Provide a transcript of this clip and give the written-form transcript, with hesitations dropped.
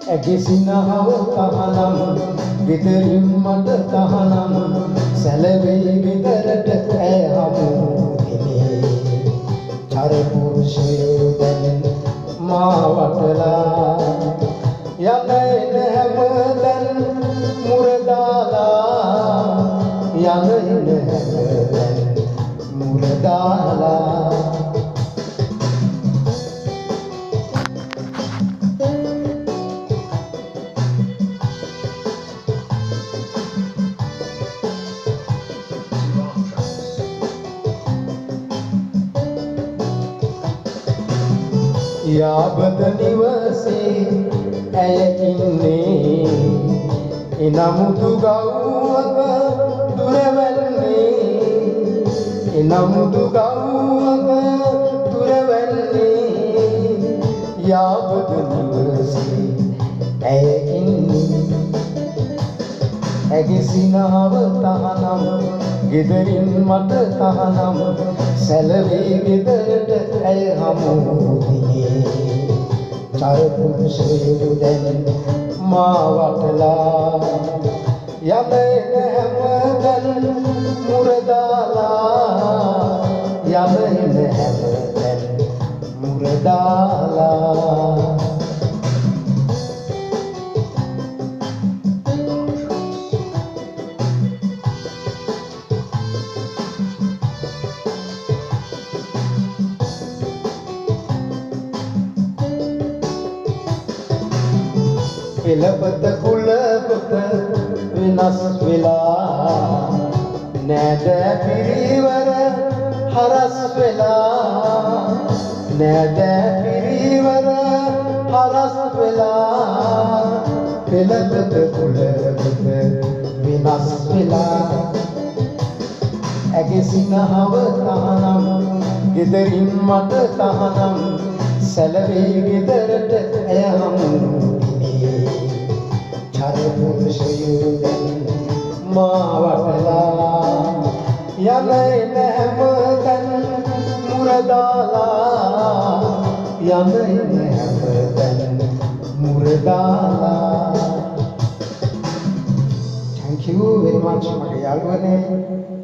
ඇගිසිනහව තහනම් ගෙදරින් මට තහනම් සැලවෙයි ගෙදරට ඇය හමුදිනේ චරපුරුෂයෝ දැන් මා වටලා යන එන හැමදැන් මුරදාලා යන එන හැමදැන් මුරදාලා යාබද නිවසේ ඇය ඉන්නේ එනමුදු ගව්වක දුරවැන්නේ එනමුදු ගව්වක දුරවැන්නේ යාබද නිවසේ ඇය ඉන්නේ ඇගිසිනහව තහනම් ගෙදරින් මට තහනම් සැලවේ ගෙදරට ඇය හමුදිනේ චරපුරුෂයෝ දැන් මා වටලා යන එන හැමදැන් මුරදාලා යන එන හැමදැන් මුරදාලා පෙළපත කුලපත වෙනස් වෙලා නෑද පිරිවර හරස් වෙලා නෑද පිරිවර හරස් වෙලා පෙළපත කුලපත වෙනස් වෙලා ඇගිසිනහව තහනම් ගෙදරින් මට තහනම් සැලවේ ගෙදරට ඇය හමුදිනේ චරපුරුෂයෝ දැන් මා වටලා යන එන හැමදැන් මුරදාලා යන එන හැමදැන් මුරදාලා. Thank you very much මගේ යාළුවනේ.